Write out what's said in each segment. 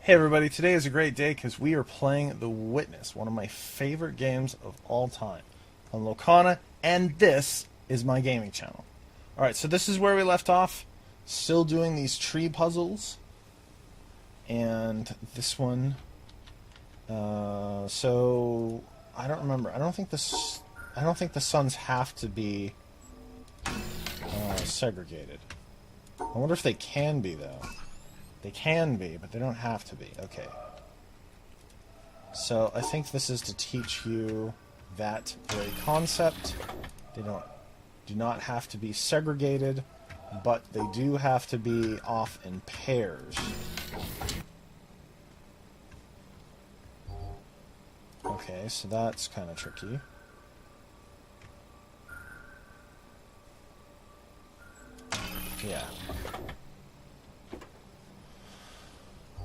Hey everybody, today is a great day because we are playing The Witness, one of my favorite games of all time, on Lokana, and this is my gaming channel. Alright, so this is where we left off, still doing these tree puzzles, and this one, so, I don't remember, I don't think the suns have to be segregated. I wonder if they can be, though. They can be, but they don't have to be. Okay. So I think this is to teach you that very concept. They do not have to be segregated, but they do have to be off in pairs. Okay, so that's kind of tricky. Yeah.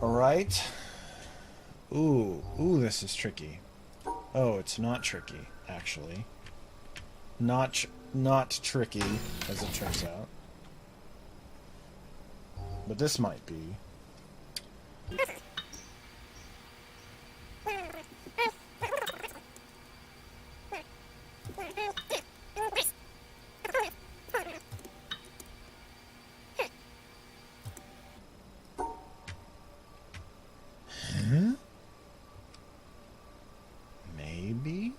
Alright. Ooh, this is tricky. Oh, it's not tricky, actually. Not tricky, as it turns out. But this might be. Huh? Maybe?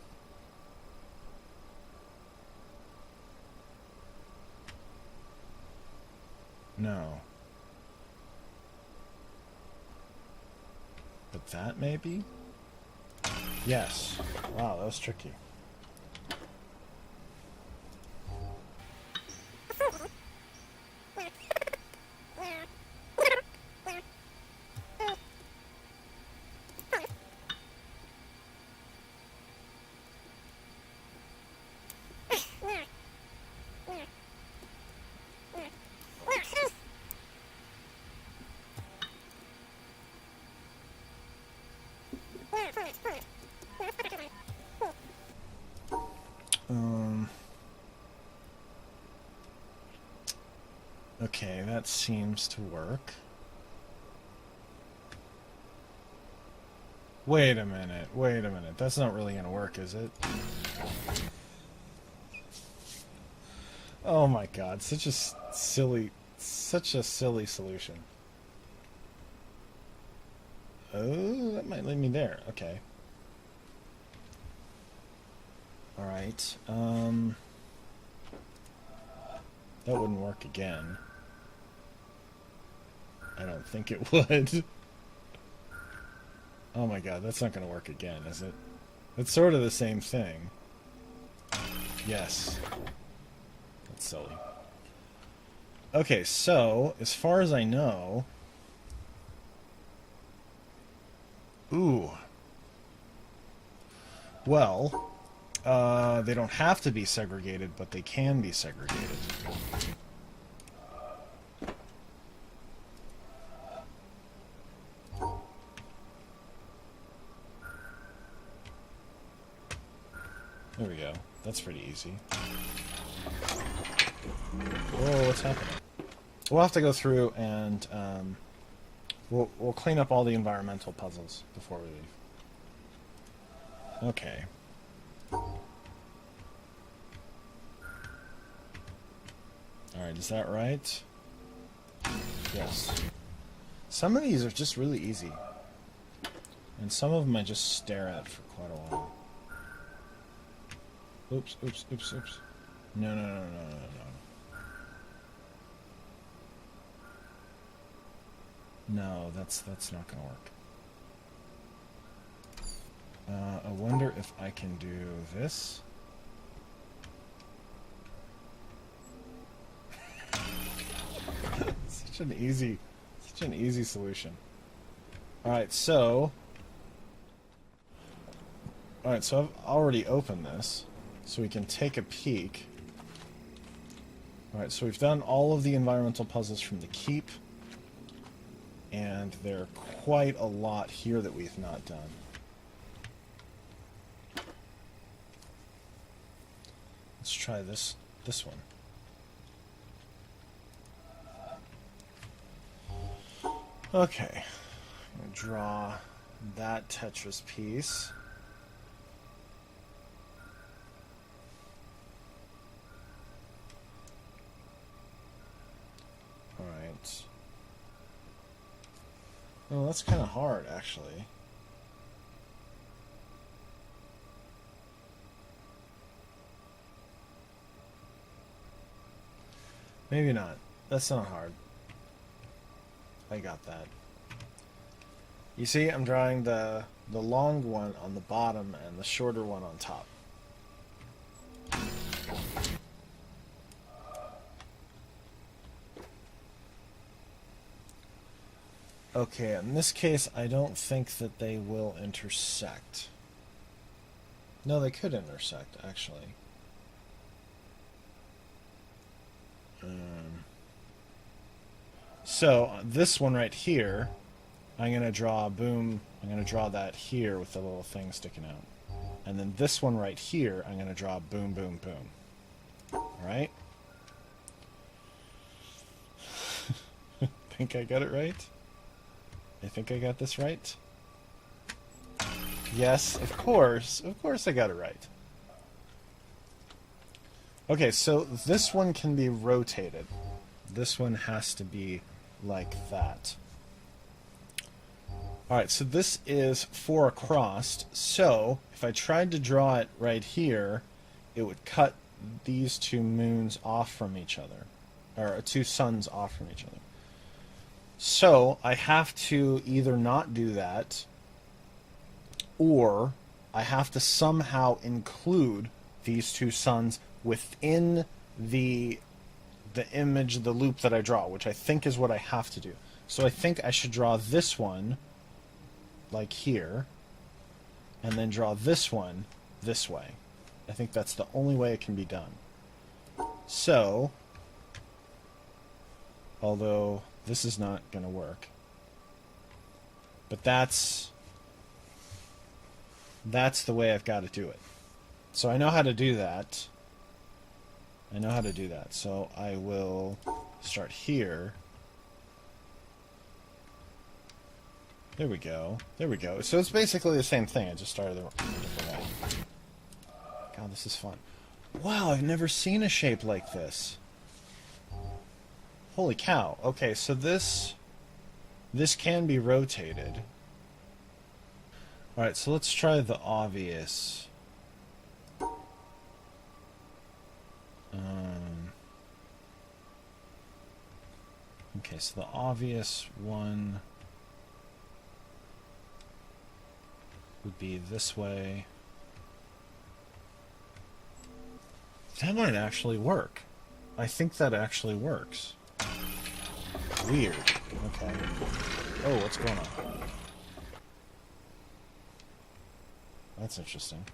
No. But that maybe? Yes. Wow, that was tricky. Okay, that seems to work. Wait a minute, that's not really gonna work, is it? Oh my god, such a silly solution. Oh, that might lead me there, okay. Alright, that wouldn't work again. I don't think it would. Oh my god, that's not gonna work again, is it? It's sort of the same thing. Yes. That's silly. Okay, so, as far as I know... Ooh. Well, they don't have to be segregated, but they can be segregated. There we go. That's pretty easy. Whoa, what's happening? We'll have to go through and we'll clean up all the environmental puzzles before we leave. Okay. Alright, is that right? Yes. Some of these are just really easy. And some of them I just stare at for quite a while. Oops. No. No, that's not gonna work. I wonder if I can do this. Such an easy solution. Alright, so I've already opened this, so we can take a peek. Alright, so we've done all of the environmental puzzles from the keep, and there are quite a lot here that we've not done. Let's try this one. Okay. I'm going to draw that Tetris piece. Alright. Oh, that's kind of hard, actually. Maybe not. That's not hard. I got that. You see, I'm drawing the long one on the bottom and the shorter one on top. Okay, in this case, I don't think that they will intersect. No, they could intersect, actually. So, this one right here, I'm going to draw boom. I'm going to draw that here with the little thing sticking out. And then this one right here, I'm going to draw boom, boom, boom. Alright? Think I got it right? I think I got this right? Yes, of course. Of course I got it right. Okay, so this one can be rotated. This one has to be like that. Alright, so this is 4 across. So, if I tried to draw it right here, it would cut these two moons off from each other. Or two suns off from each other. So, I have to either not do that, or I have to somehow include these two suns within the image, the loop that I draw, which I think is what I have to do. So I think I should draw this one like here, and then draw this one this way. I think that's the only way it can be done. So, although this is not going to work, but that's the way I've got to do it. So I know how to do that. I know how to do that. So I will start here. There we go. There we go. So it's basically the same thing. I just started the different way. God, this is fun. Wow, I've never seen a shape like this. Holy cow. Okay, so this can be rotated. Alright, so let's try the obvious. Okay, so the obvious one would be this way. That might actually work. I think that actually works. Weird. Okay. Oh, what's going on? That's interesting.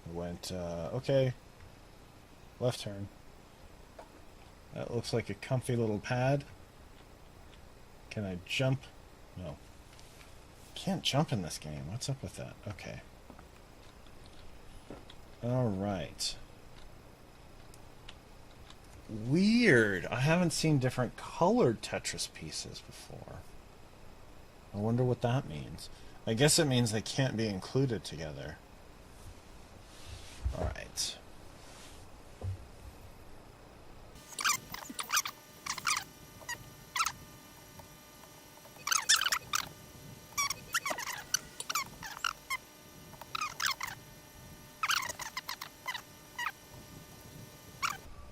It went, okay. Left turn. That looks like a comfy little pad. Can I jump? No. Can't jump in this game. What's up with that? Okay. Alright. Weird. I haven't seen different colored Tetris pieces before. I wonder what that means. I guess it means they can't be included together. Alright.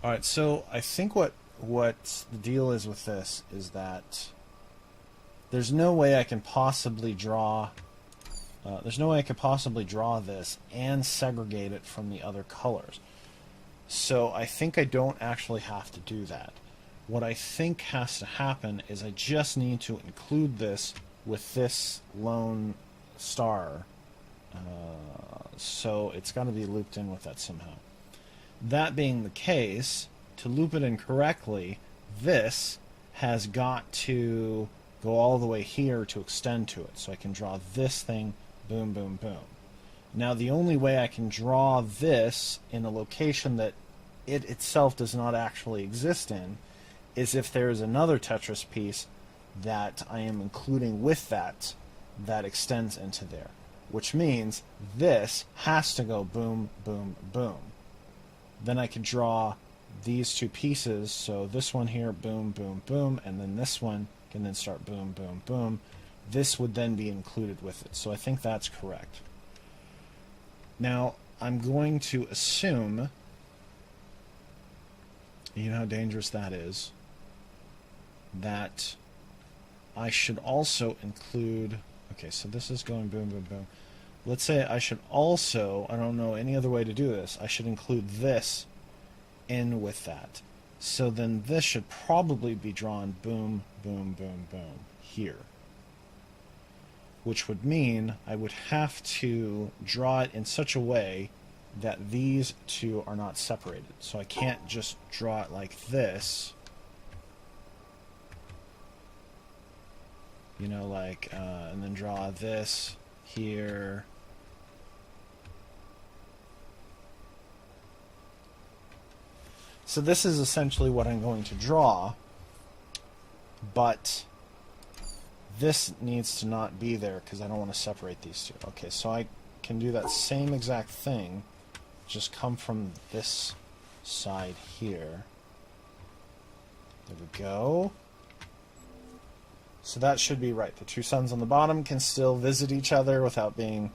Alright, so I think what the deal is with this is that there's no way I can possibly draw this and segregate it from the other colors. So I think I don't actually have to do that. What I think has to happen is I just need to include this with this lone star. So it's got to be looped in with that somehow. That being the case, to loop it in correctly, this has got to go all the way here to extend to it. So I can draw this thing, boom, boom, boom. Now the only way I can draw this in a location that it itself does not actually exist in is if there is another Tetris piece that I am including with that extends into there, which means this has to go boom, boom, boom. Then I could draw these two pieces, so this one here, boom, boom, boom, and then this one can then start boom, boom, boom. This would then be included with it, so I think that's correct. Now, I'm going to assume, you know how dangerous that is, that I should also include, okay, so this is going boom, boom, boom. Let's say I should also, I don't know any other way to do this, I should include this in with that. So then this should probably be drawn boom, boom, boom, boom here. Which would mean I would have to draw it in such a way that these two are not separated. So I can't just draw it like this. You know, like, and then draw this here. So this is essentially what I'm going to draw, but this needs to not be there because I don't want to separate these two. Okay, so I can do that same exact thing, just come from this side here. There we go. So that should be right. The two suns on the bottom can still visit each other without being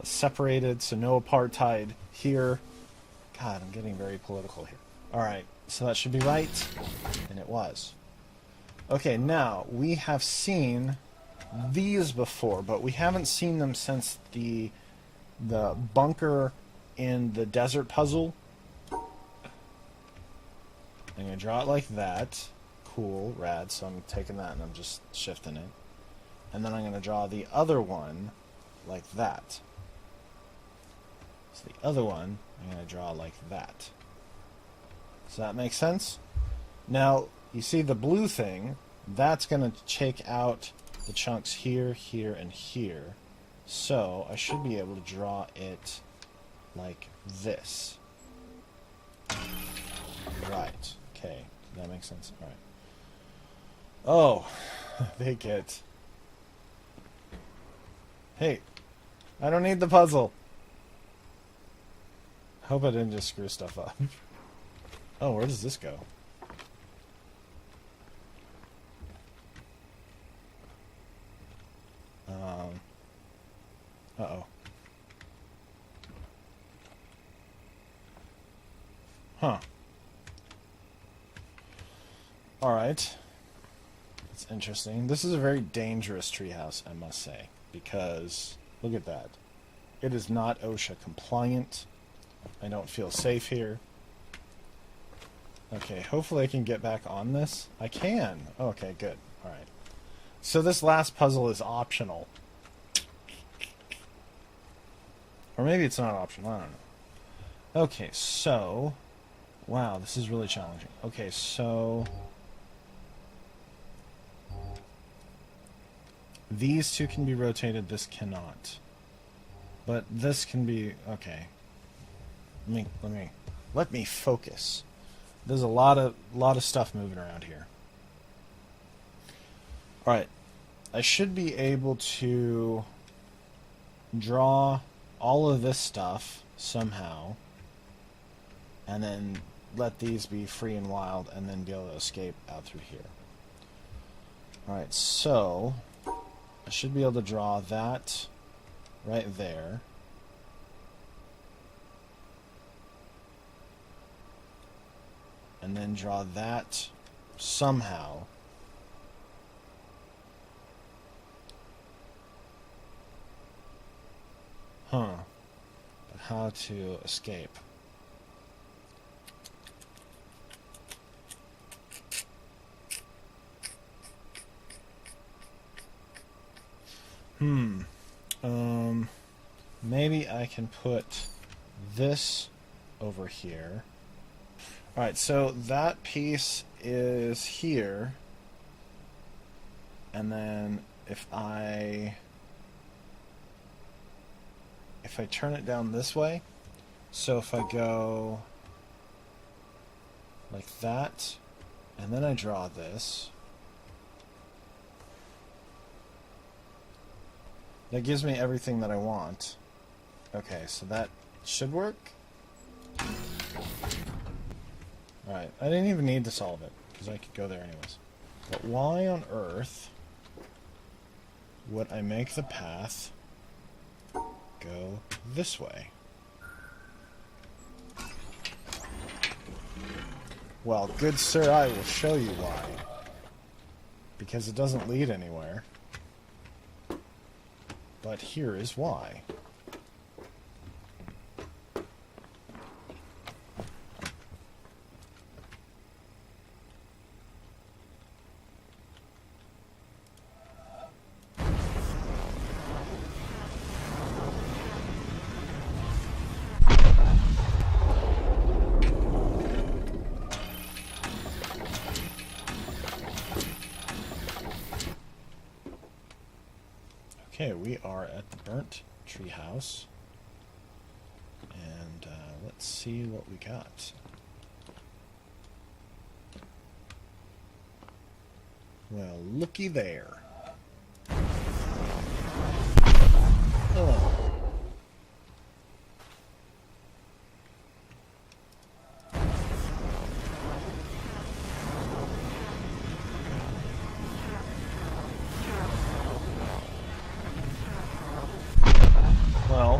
separated, so no apartheid here. God, I'm getting very political here. Alright, so that should be right, and it was. Okay, now, we have seen these before, but we haven't seen them since the bunker in the desert puzzle. I'm going to draw it like that. Cool, rad, so I'm taking that and I'm just shifting it. And then I'm going to draw the other one like that. So the other one, I'm going to draw like that. Does that make sense? Now, you see the blue thing, that's going to take out the chunks here, here, and here. So I should be able to draw it like this. Right. Okay. That makes sense. All right. Oh, they get... Hey, I don't need the puzzle. Hope I didn't just screw stuff up. Oh, where does this go? Uh-oh. Huh. Alright. That's interesting. This is a very dangerous treehouse, I must say, because look at that. It is not OSHA compliant. I don't feel safe here. Okay, hopefully I can get back on this. I can. Okay, good. Alright. So this last puzzle is optional. Or maybe it's not optional, I don't know. Okay, so... Wow, this is really challenging. Okay, so... These two can be rotated, this cannot. But this can be... Okay. Let me focus. There's a lot of stuff moving around here. Alright. I should be able to draw all of this stuff somehow, and then let these be free and wild, and then be able to escape out through here. Alright, so I should be able to draw that right there. And then draw that somehow. Huh. But how to escape? Maybe I can put this over here. Alright, so that piece is here. And then if I turn it down this way, so if I go like that, and then I draw this, That gives me everything that I want. Okay, so that should work. Alright, I didn't even need to solve it, because I could go there anyways. But why on earth would I make the path go this way? Well, good sir, I will show you why. Because it doesn't lead anywhere. But here is why. Okay, we are at the burnt tree house, and let's see what we got. Well, looky there. Oh. Well,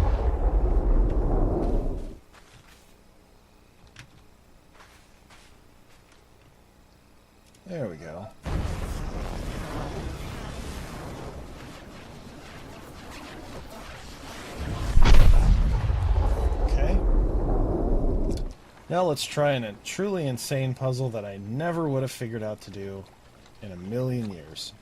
there we go. Okay. Now let's try a truly insane puzzle that I never would have figured out to do in a million years.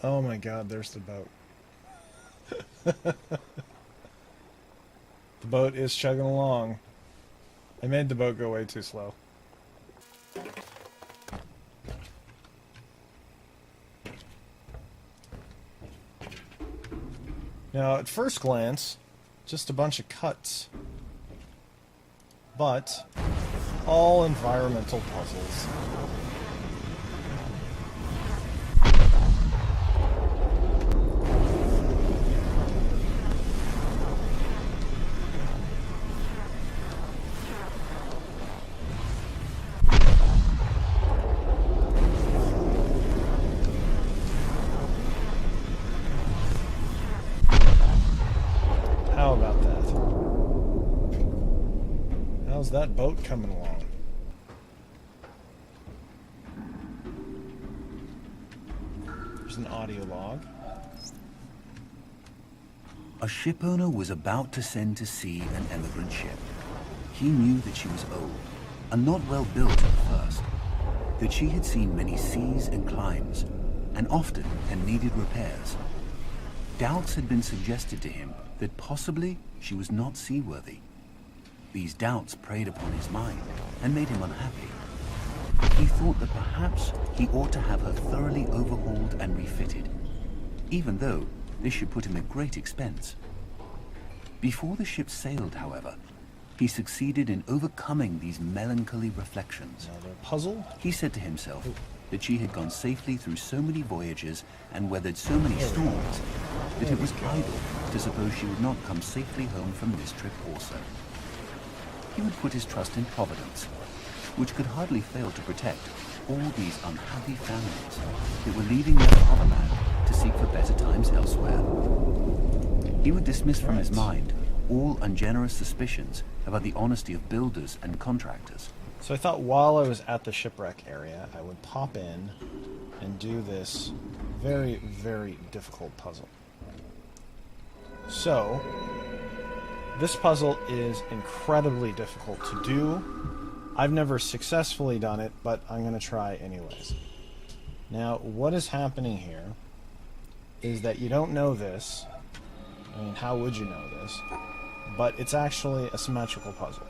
Oh my god, there's the boat. The boat is chugging along. I made the boat go way too slow. Now, at first glance, just a bunch of cuts. But, all environmental puzzles. How about that? How's that boat coming along? There's an audio log. A shipowner was about to send to sea an emigrant ship. He knew that she was old and not well built at first, that she had seen many seas and climes, and often had needed repairs. Doubts had been suggested to him that possibly she was not seaworthy. These doubts preyed upon his mind and made him unhappy. He thought that perhaps he ought to have her thoroughly overhauled and refitted, even though this should put him at great expense. Before the ship sailed, however, he succeeded in overcoming these melancholy reflections. Another puzzle? He said to himself that she had gone safely through so many voyages and weathered so many storms that it was idle to suppose she would not come safely home from this trip also. He would put his trust in Providence, which could hardly fail to protect all these unhappy families that were leaving their fatherland to seek for better times elsewhere. He would dismiss from his mind all ungenerous suspicions about the honesty of builders and contractors. So I thought while I was at the shipwreck area, I would pop in and do this very, very difficult puzzle. So, this puzzle is incredibly difficult to do. I've never successfully done it, but I'm going to try anyways. Now, what is happening here is that you don't know this. I mean, how would you know this? but it's actually a symmetrical puzzle.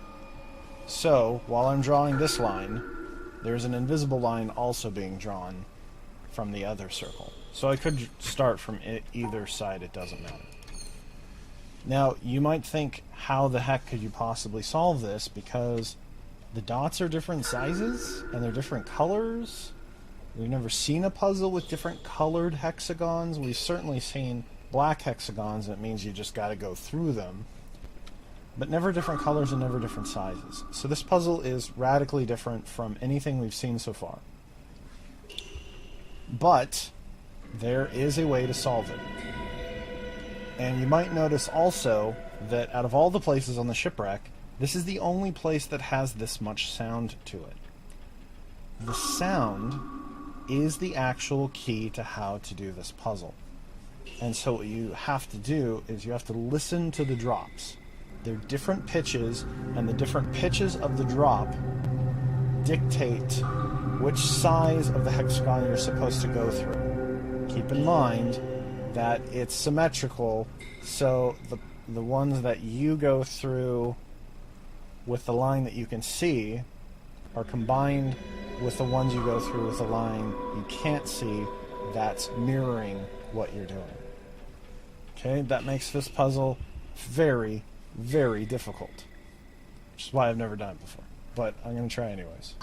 So, while I'm drawing this line, there's an invisible line also being drawn from the other circle. So I could start from either side, it doesn't matter. Now, you might think, how the heck could you possibly solve this? Because the dots are different sizes, and they're different colors. We've never seen a puzzle with different colored hexagons. We've certainly seen black hexagons, and it means you just got to go through them. But never different colors and never different sizes. So this puzzle is radically different from anything we've seen so far. But there is a way to solve it. And you might notice also that out of all the places on the shipwreck, this is the only place that has this much sound to it. The sound is the actual key to how to do this puzzle. And so what you have to do is you have to listen to the drops. They're different pitches, and the different pitches of the drop dictate which size of the hexagon you're supposed to go through. Keep in mind that it's symmetrical, so the ones that you go through with the line that you can see are combined with the ones you go through with the line you can't see that's mirroring what you're doing. Okay, that makes this puzzle very, very difficult. Which is why I've never done it before. But I'm going to try anyways.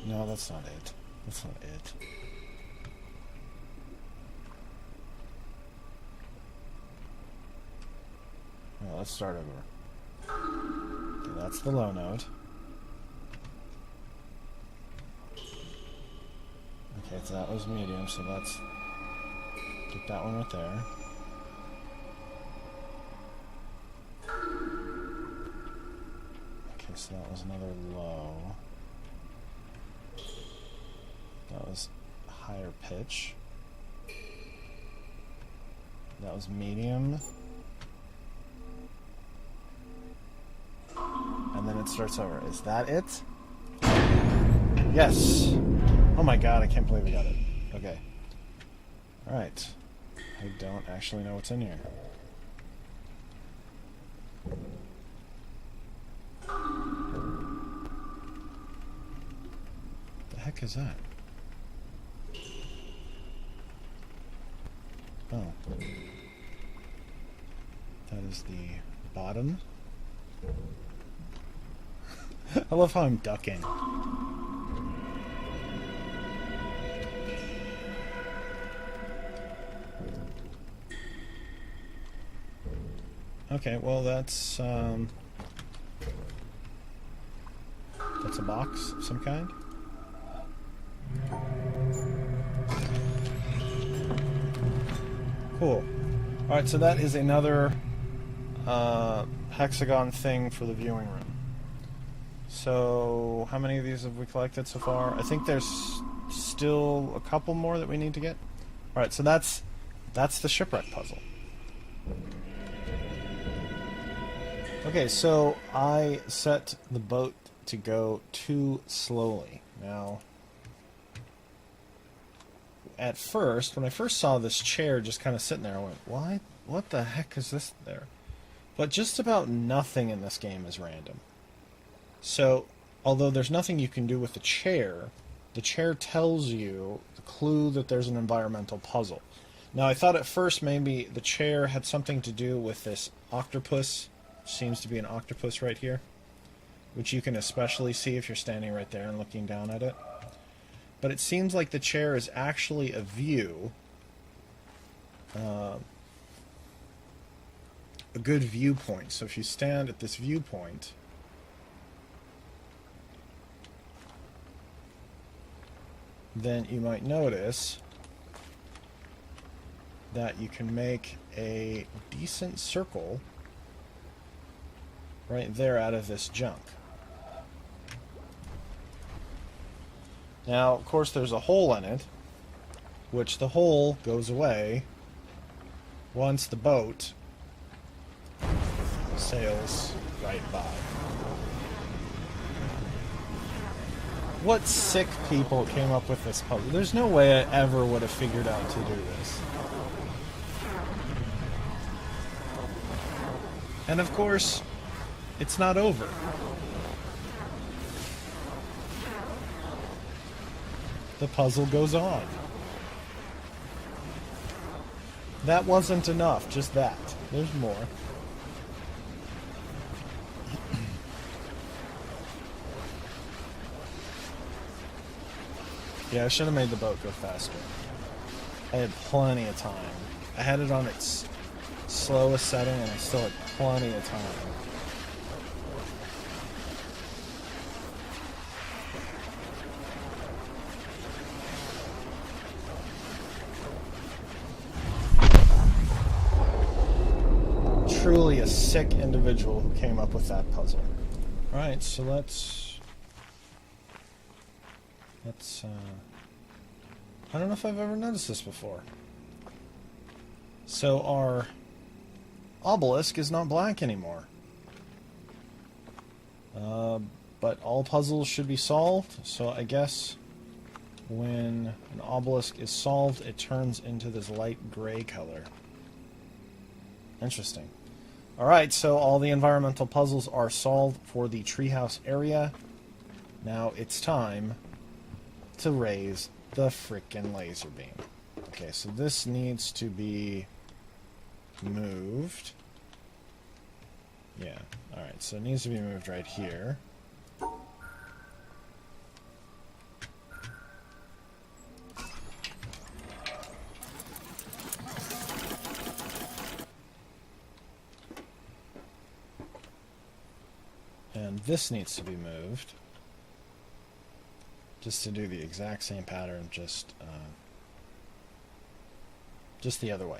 No, that's not it. That's not it. Well, let's start over. Okay, that's the low note. Okay, so that was medium, so let's get that one right there. Okay, so that was another low. That was higher pitch. That was medium. And then it starts over. Is that it? Yes! Oh my god, I can't believe I got it. Okay. Alright. I don't actually know what's in here. The heck is that? Oh. That is the bottom. I love how I'm ducking. Okay, well that's a box of some kind. Cool. Alright, so that is another hexagon thing for the viewing room. So, how many of these have we collected so far? I think there's still a couple more that we need to get. Alright, so that's the shipwreck puzzle. Okay, so I set the boat to go too slowly. Now, at first, when I first saw this chair just kind of sitting there, I went, "Why? What the heck is this there?" But just about nothing in this game is random. So, although there's nothing you can do with the chair tells you the clue that there's an environmental puzzle. Now, I thought at first maybe the chair had something to do with this octopus. Seems to be an octopus right here, which you can especially see if you're standing right there and looking down at it. But it seems like the chair is actually a view, a good viewpoint. So if you stand at this viewpoint, then you might notice that you can make a decent circle right there out of this junk. Now, of course, there's a hole in it, which the hole goes away once the boat sails right by. What sick people came up with this puzzle? There's no way I ever would have figured out to do this. And of course, it's not over. The puzzle goes on. That wasn't enough, just that. There's more. Yeah, I should have made the boat go faster. I had plenty of time. I had it on its slowest setting and I still had plenty of time. Truly a sick individual who came up with that puzzle. Alright, so let's I don't know if I've ever noticed this before. So our obelisk is not black anymore. But all puzzles should be solved, so I guess when an obelisk is solved, it turns into this light gray color. Interesting. Alright, so all the environmental puzzles are solved for the treehouse area. Now it's time to raise the frickin' laser beam. Okay, so this needs to be moved. Yeah, alright, so it needs to be moved right here. And this needs to be moved. Just to do the exact same pattern, just the other way.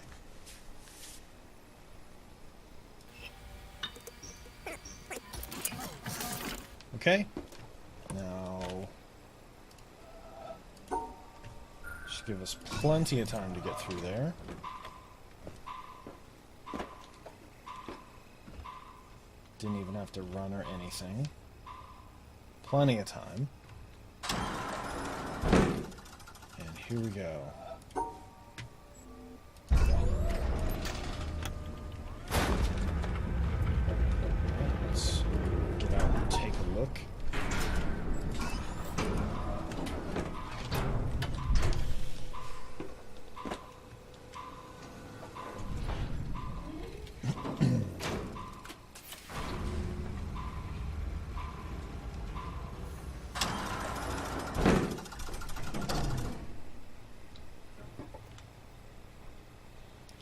Okay. Now, should give us plenty of time to get through there. Didn't even have to run or anything. Plenty of time. And here we go. Let's get out and take a look.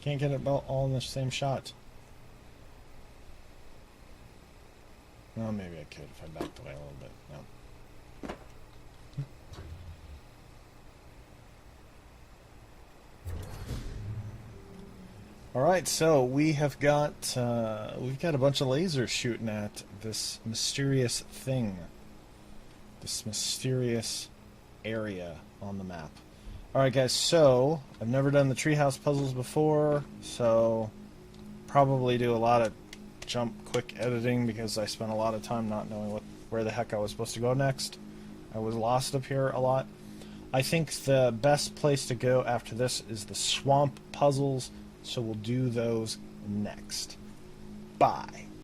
Can't get it all in the same shot. Well, maybe I could if I backed away a little bit. No. Alright, so we've got a bunch of lasers shooting at this mysterious thing. This mysterious area on the map. Alright guys, so I've never done the treehouse puzzles before, so probably do a lot of jump quick editing because I spent a lot of time not knowing where the heck I was supposed to go next. I was lost up here a lot. I think the best place to go after this is the swamp puzzles, so we'll do those next. Bye.